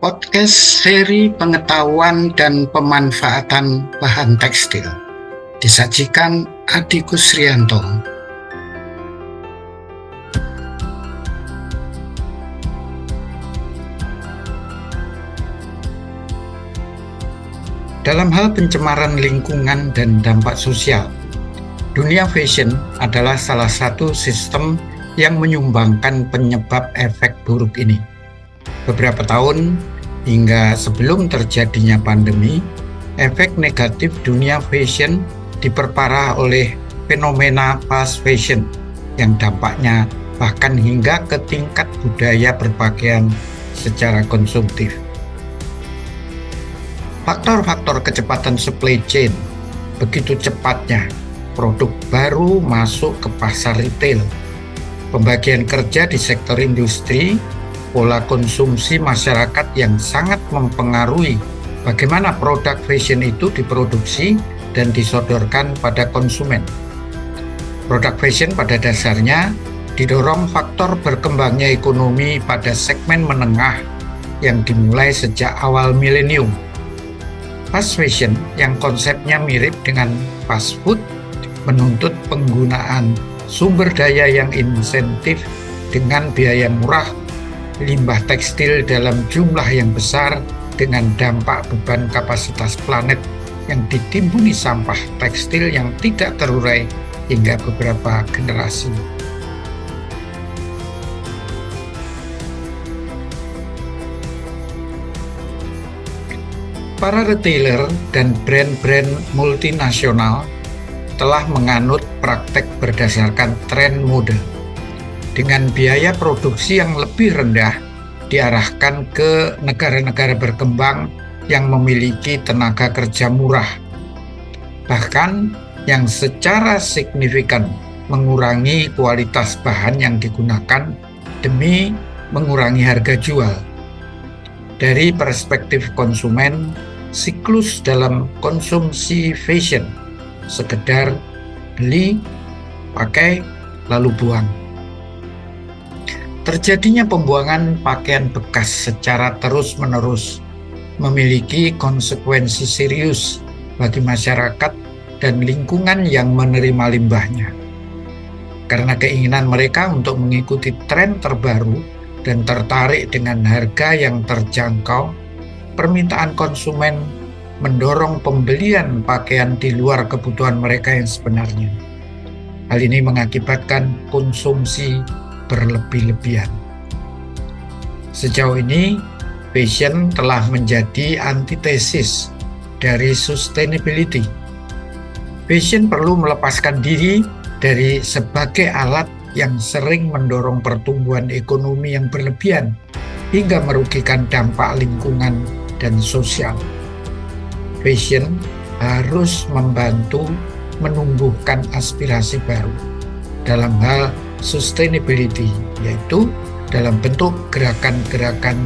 Podcast seri pengetahuan dan pemanfaatan bahan tekstil disajikan Adi Kusrianto. Dalam hal pencemaran lingkungan dan dampak sosial, dunia fashion adalah salah satu sistem yang menyumbangkan penyebab efek buruk ini. Beberapa tahun hingga sebelum terjadinya pandemi, efek negatif dunia fashion diperparah oleh fenomena fast fashion yang dampaknya bahkan hingga ke tingkat budaya berpakaian secara konsumtif. Faktor-faktor kecepatan supply chain, begitu cepatnya produk baru masuk ke pasar retail, pembagian kerja di sektor industri, pola konsumsi masyarakat yang sangat mempengaruhi bagaimana produk fashion itu diproduksi dan disodorkan pada konsumen. Produk fashion pada dasarnya didorong faktor berkembangnya ekonomi pada segmen menengah yang dimulai sejak awal milenium. Fast fashion yang konsepnya mirip dengan fast food menuntut penggunaan sumber daya yang insentif dengan biaya murah, limbah tekstil dalam jumlah yang besar dengan dampak beban kapasitas planet yang ditimbuni sampah tekstil yang tidak terurai hingga beberapa generasi. Para retailer dan brand-brand multinasional telah menganut praktek berdasarkan tren mode. Dengan biaya produksi yang lebih rendah diarahkan ke negara-negara berkembang yang memiliki tenaga kerja murah, bahkan yang secara signifikan mengurangi kualitas bahan yang digunakan demi mengurangi harga jual. Dari perspektif konsumen, siklus dalam konsumsi fashion sekedar beli, pakai, lalu buang. Terjadinya pembuangan pakaian bekas secara terus-menerus memiliki konsekuensi serius bagi masyarakat dan lingkungan yang menerima limbahnya. Karena keinginan mereka untuk mengikuti tren terbaru dan tertarik dengan harga yang terjangkau, permintaan konsumen mendorong pembelian pakaian di luar kebutuhan mereka yang sebenarnya. Hal ini mengakibatkan konsumsi berlebih-lebihan. Sejauh ini, fashion telah menjadi antitesis dari sustainability. Fashion perlu melepaskan diri dari sebagai alat yang sering mendorong pertumbuhan ekonomi yang berlebihan hingga merugikan dampak lingkungan dan sosial. Fashion harus membantu menumbuhkan aspirasi baru dalam hal sustainability, yaitu dalam bentuk gerakan-gerakan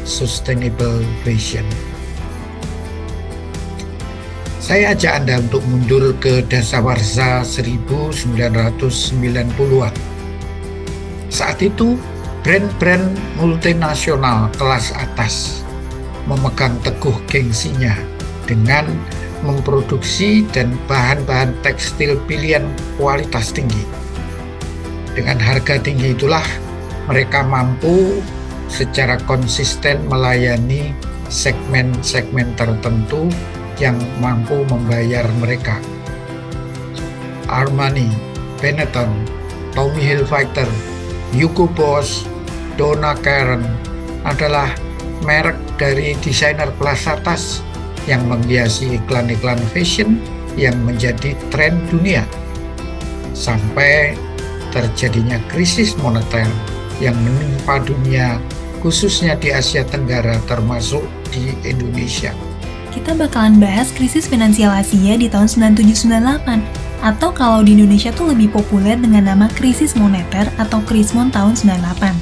sustainable fashion. Saya ajak Anda untuk mundur ke dasawarsa 1990-an. Saat itu, brand-brand multinasional kelas atas memegang teguh gengsinya dengan memproduksi dan bahan-bahan tekstil pilihan kualitas tinggi. Dengan harga tinggi itulah mereka mampu secara konsisten melayani segmen-segmen tertentu yang mampu membayar mereka. Armani, Benetton, Tommy Hilfiger, Hugo Boss, Donna Karan adalah merek dari desainer kelas atas yang menghiasi iklan-iklan fashion yang menjadi tren dunia. Sampai terjadinya krisis moneter yang menimpa dunia, khususnya di Asia Tenggara termasuk di Indonesia. Kita bakalan bahas krisis finansial Asia di tahun 97-98, atau kalau di Indonesia tuh lebih populer dengan nama krisis moneter atau Krismon tahun 98.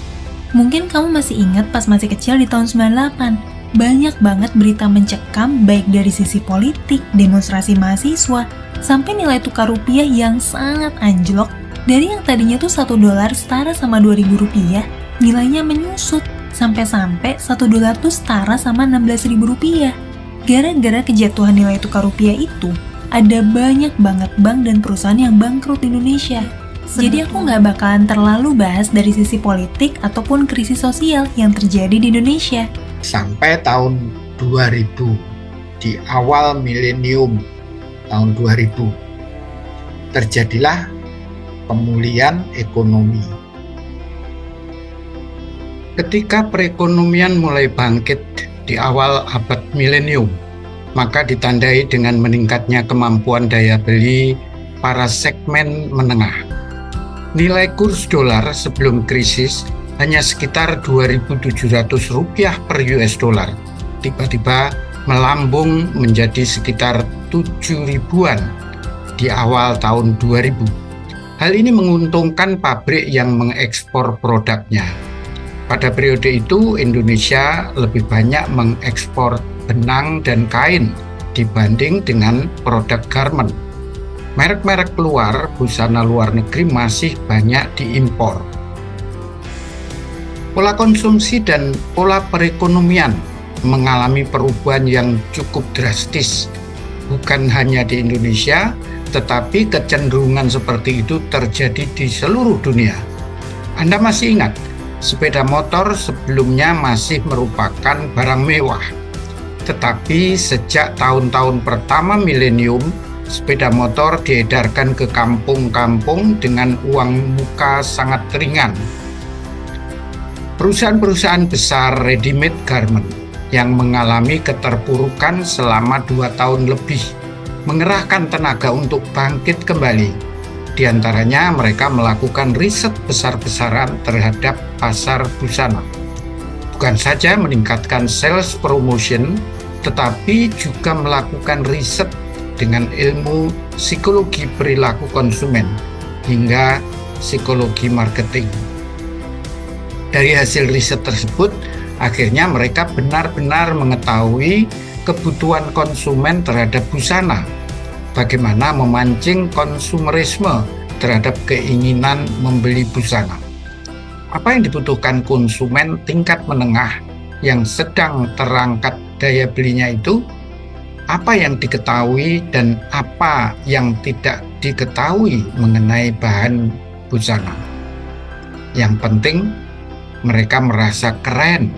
Mungkin kamu masih ingat pas masih kecil di tahun 98, banyak banget berita mencekam baik dari sisi politik, demonstrasi mahasiswa, sampai nilai tukar rupiah yang sangat anjlok. Dari yang tadinya tuh $1 setara sama Rp2.000, nilainya menyusut. Sampai-sampai $1 tuh setara sama Rp16.000. Gara-gara kejatuhan nilai tukar rupiah itu, ada banyak banget bank dan perusahaan yang bangkrut di Indonesia. Jadi aku nggak bakalan terlalu bahas dari sisi politik ataupun krisis sosial yang terjadi di Indonesia. Sampai tahun 2000, di awal milenium tahun 2000, terjadilah pemulihan ekonomi. Ketika perekonomian mulai bangkit di awal abad milenium, maka ditandai dengan meningkatnya kemampuan daya beli para segmen menengah. Nilai kurs dolar sebelum krisis hanya sekitar Rp2.700 per US dollar. Tiba-tiba melambung menjadi sekitar 7.000-an di awal tahun 2000. Hal ini menguntungkan pabrik yang mengekspor produknya. Pada periode itu, Indonesia lebih banyak mengekspor benang dan kain dibanding dengan produk garment. Merek-merek luar, busana luar negeri masih banyak diimpor. Pola konsumsi dan pola perekonomian mengalami perubahan yang cukup drastis. Bukan hanya di Indonesia, tetapi kecenderungan seperti itu terjadi di seluruh dunia. Anda masih ingat, sepeda motor sebelumnya masih merupakan barang mewah. Tetapi sejak tahun-tahun pertama milenium, sepeda motor diedarkan ke kampung-kampung dengan uang muka sangat ringan. Perusahaan-perusahaan besar ready-made garment yang mengalami keterpurukan selama 2 tahun lebih mengerahkan tenaga untuk bangkit kembali. Di antaranya mereka melakukan riset besar-besaran terhadap pasar busana. Bukan saja meningkatkan sales promotion, tetapi juga melakukan riset dengan ilmu psikologi perilaku konsumen hingga psikologi marketing. Dari hasil riset tersebut, akhirnya mereka benar-benar mengetahui kebutuhan konsumen terhadap busana, bagaimana memancing konsumerisme terhadap keinginan membeli busana. Apa yang dibutuhkan konsumen tingkat menengah yang sedang terangkat daya belinya itu? Apa yang diketahui dan apa yang tidak diketahui mengenai bahan busana. Yang penting, mereka merasa keren.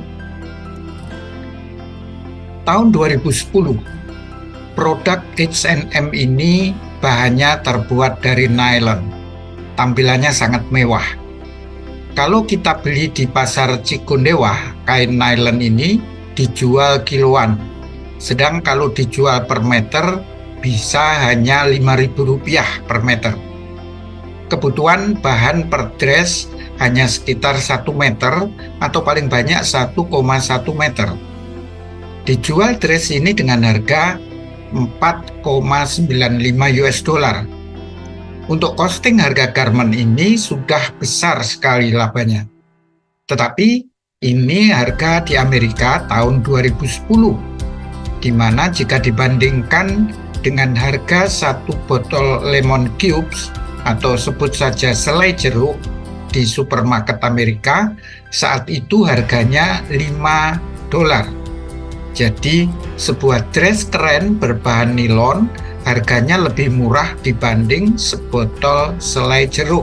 Tahun 2010, produk H&M ini bahannya terbuat dari nylon. Tampilannya sangat mewah. Kalau kita beli di pasar Cigondewa, kain nylon ini dijual kiloan. Sedang kalau dijual per meter bisa hanya Rp5.000 per meter. Kebutuhan bahan per dress hanya sekitar 1 meter atau paling banyak 1,1 meter. Dijual dress ini dengan harga $4,95. Untuk costing harga garment ini sudah besar sekali labanya. Tetapi ini harga di Amerika tahun 2010. Di mana jika dibandingkan dengan harga 1 botol lemon cubes atau sebut saja selai jeruk di supermarket Amerika, saat itu harganya $5. Jadi sebuah dress keren berbahan nilon harganya lebih murah dibanding sebotol selai jeruk.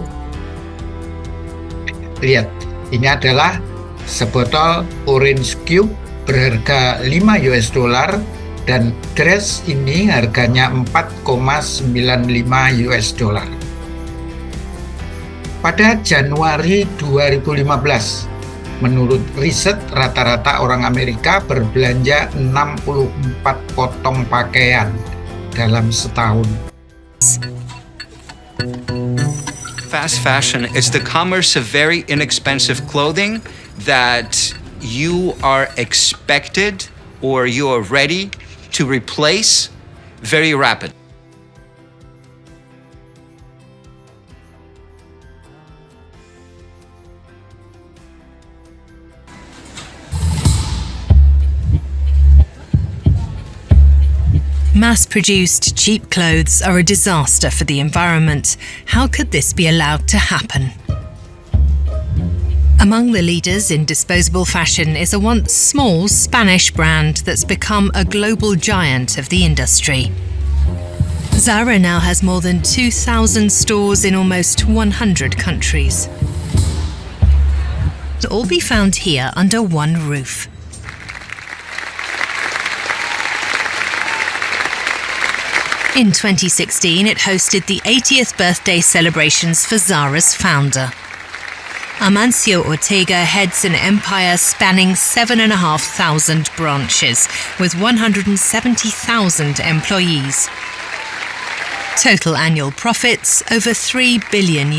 Lihat, ini adalah sebotol orange cube berharga $5 dan dress ini harganya $4,95. Pada Januari 2015, menurut riset rata-rata orang Amerika berbelanja 64 potong pakaian dalam setahun. Fast fashion is the commerce of very inexpensive clothing that you are expected or you are ready to replace very rapid. Mass-produced cheap clothes are a disaster for the environment. How could this be allowed to happen? Among the leaders in disposable fashion is a once small Spanish brand that's become a global giant of the industry. Zara now has more than 2,000 stores in almost 100 countries. They'll all be found here under one roof. In 2016, it hosted the 80th birthday celebrations for Zara's founder. Amancio Ortega heads an empire spanning 7,500 branches with 170,000 employees. Total annual profits over €3 billion.